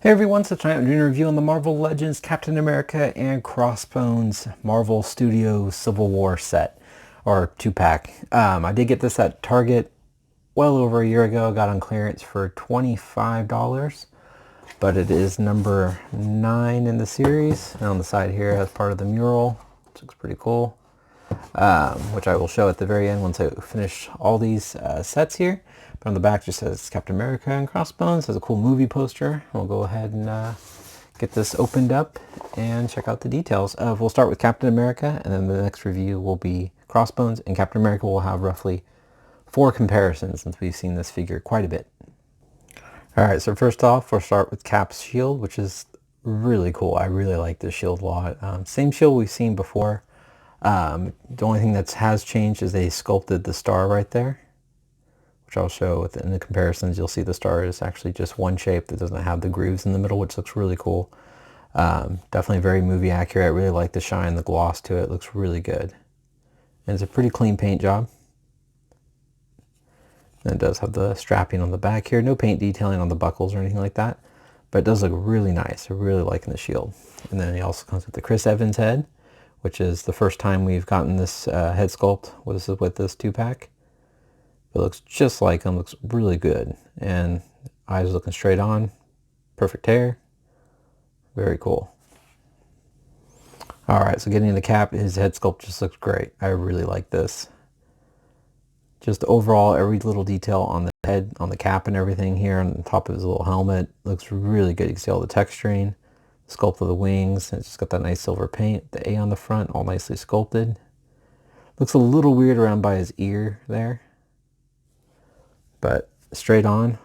Hey everyone, so tonight I'm doing a review on the Marvel Legends Captain America and Crossbones Marvel Studios Civil War set, or 2-pack. I did get this at Target well over a year ago. Got on clearance for $25, but it is number 9 in the series. And on the side here it has part of the mural, which looks pretty cool, which I will show at the very end once I finish all these sets here. But on the back just says Captain America and Crossbones. Has a cool movie poster. We'll go ahead and get this opened up and check out the details. We'll start with Captain America, and then the next review will be Crossbones, and Captain America will have roughly 4 comparisons since we've seen this figure quite a bit. Alright, so first off, we'll start with Cap's shield, which is really cool. I really like this shield a lot. Same shield we've seen before. The only thing that has changed is they sculpted the star right there, which I'll show in the comparisons. You'll see the star is actually just one shape that doesn't have the grooves in the middle, which looks really cool. Definitely very movie accurate. I really like the shine, the gloss to it. It looks really good. And it's a pretty clean paint job. And it does have the strapping on the back here. No paint detailing on the buckles or anything like that. But it does look really nice. I'm really liking the shield. And then it also comes with the Chris Evans head, which is the first time we've gotten this head sculpt with this 2-pack. It looks just like him. Looks really good. And eyes looking straight on. Perfect hair. Very cool. Alright, so getting into Cap, his head sculpt just looks great. I really like this. Just overall, every little detail on the head, on the cap and everything here, on the top of his little helmet, looks really good. You can see all the texturing, the sculpt of the wings. It's just got that nice silver paint. The A on the front, all nicely sculpted. Looks a little weird around by his ear there. But straight on,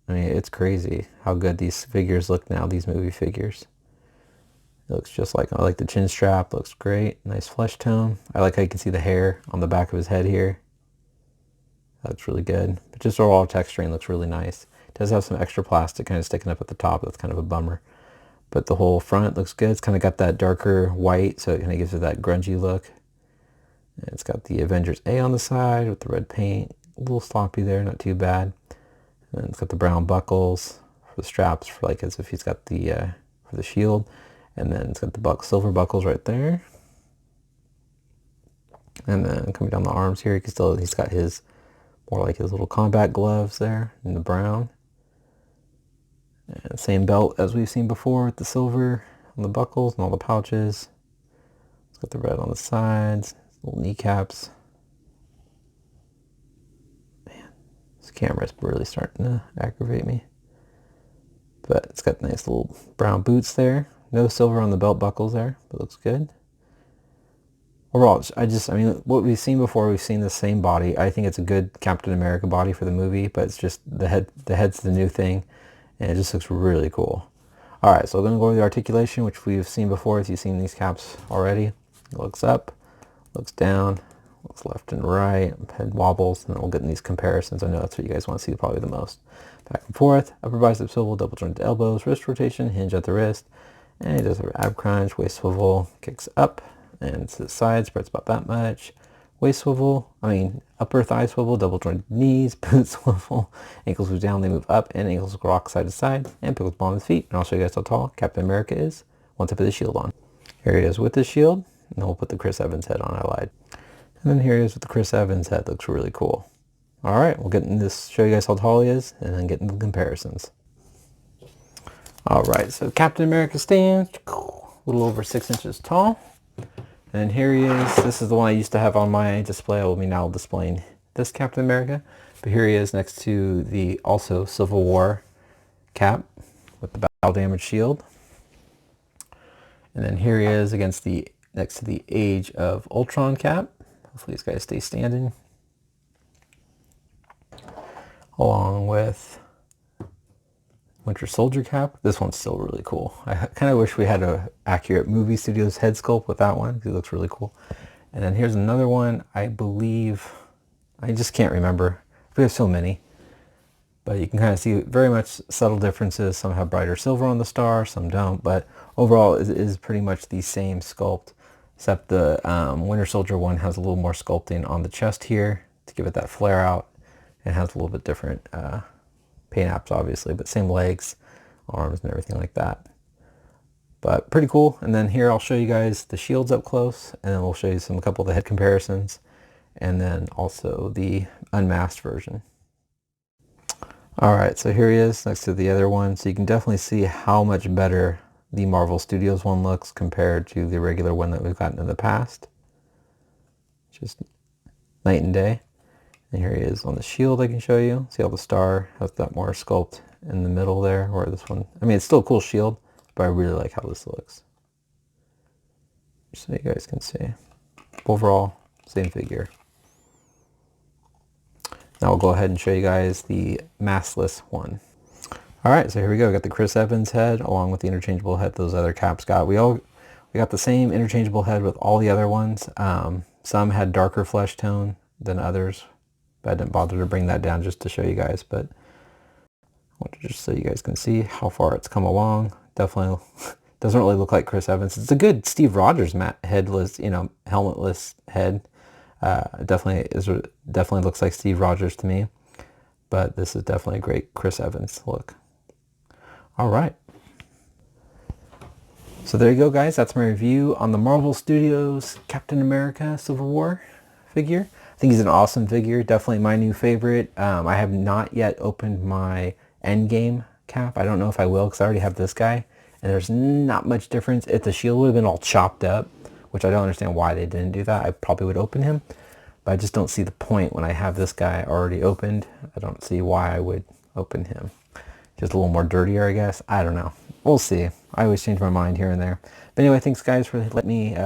I mean, it's crazy how good these figures look now, these movie figures. It looks just like, I like the chin strap, looks great. Nice flesh tone. I like how you can see the hair on the back of his head here. That looks really good. But just overall texturing looks really nice. It does have some extra plastic kind of sticking up at the top. That's kind of a bummer. But the whole front looks good. It's kind of got that darker white, so it kind of gives it that grungy look. And it's got the Avengers A on the side with the red paint. A little sloppy there, not too bad. And it's got the brown buckles for the straps, for like as if he's got the for the shield. And then it's got the silver buckles right there. And then coming down the arms here, you can still, he's got his, more like his little combat gloves there in the brown. And same belt as we've seen before with the silver on the buckles and all the pouches. It's got the red on the sides, little kneecaps. Man, this camera's really starting to aggravate me. But it's got nice little brown boots there. No silver on the belt buckles there, but looks good. Overall, I mean, what we've seen before, we've seen the same body. I think it's a good Captain America body for the movie, but it's just the head's the new thing, and it just looks really cool. Alright, so we're going to go over the articulation, which we've seen before if you've seen these caps already. It looks up, looks down, looks left and right, head wobbles, and then we'll get in these comparisons. I know that's what you guys want to see probably the most. Back and forth, upper bicep swivel, double jointed elbows, wrist rotation, hinge at the wrist, and he does an ab crunch, waist swivel, kicks up, and to the side, spreads about that much. Waist swivel, upper thigh swivel, double jointed knees, boot swivel, ankles move down, they move up, and ankles rock side to side, and pick with ball on his feet. And I'll show you guys how tall Captain America is once I put the shield on. Here he is with the shield, and then we'll put the Chris Evans head on, I lied. And then here he is with the Chris Evans head, looks really cool. Alright, we'll get in this, show you guys how tall he is, and then get into the comparisons. Alright, so Captain America stands a little over 6 inches tall. And here he is. This is the one I used to have on my display. I will be now displaying this Captain America. But here he is next to the also Civil War cap with the battle damage shield. And then here he is next to the Age of Ultron cap. Hopefully these guys stay standing. Along with Winter Soldier cap. This one's still really cool. I kind of wish we had a accurate movie studios head sculpt with that one. It looks really cool. And then here's another one. I believe, I just can't remember. We have so many. But you can kind of see very much subtle differences. Some have brighter silver on the star, some don't. But overall, it is pretty much the same sculpt. Except the Winter Soldier one has a little more sculpting on the chest here to give it that flare out. It has a little bit different paint apps, obviously, but same legs, arms and everything like that. But pretty cool. And then here I'll show you guys the shields up close, and then we'll show you a couple of the head comparisons, and then also the unmasked version. Alright, so here he is next to the other one. So you can definitely see how much better the Marvel Studios one looks compared to the regular one that we've gotten in the past. Just night and day. And here he is on the shield. I can show you. See how the star has that more sculpt in the middle there, where this one, I mean, it's still a cool shield, but I really like how this looks. So you guys can see. Overall, same figure. Now we'll go ahead and show you guys the maskless one. Alright, so here we go. We got the Chris Evans head along with the interchangeable head those other Caps got. We got the same interchangeable head with all the other ones. Some had darker flesh tone than others, but I didn't bother to bring that down just to show you guys. But I want to just so you guys can see how far it's come along. Definitely doesn't really look like Chris Evans. It's a good Steve Rogers headless, helmetless head. Definitely looks like Steve Rogers to me, but this is definitely a great Chris Evans look. All right. So there you go, guys. That's my review on the Marvel Studios Captain America Civil War figure. I think he's an awesome figure. Definitely my new favorite. I have not yet opened my Endgame Cap. I don't know if I will because I already have this guy, and there's not much difference. If the shield would have been all chopped up, which I don't understand why they didn't do that, I probably would open him. But I just don't see the point when I have this guy already opened. I don't see why I would open him. Just a little more dirtier, I guess. I don't know. We'll see. I always change my mind here and there. But anyway, thanks guys for letting me,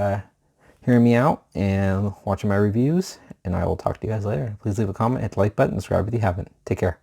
hearing me out and watching my reviews. And I will talk to you guys later. Please leave a comment, hit the like button, subscribe if you haven't. Take care.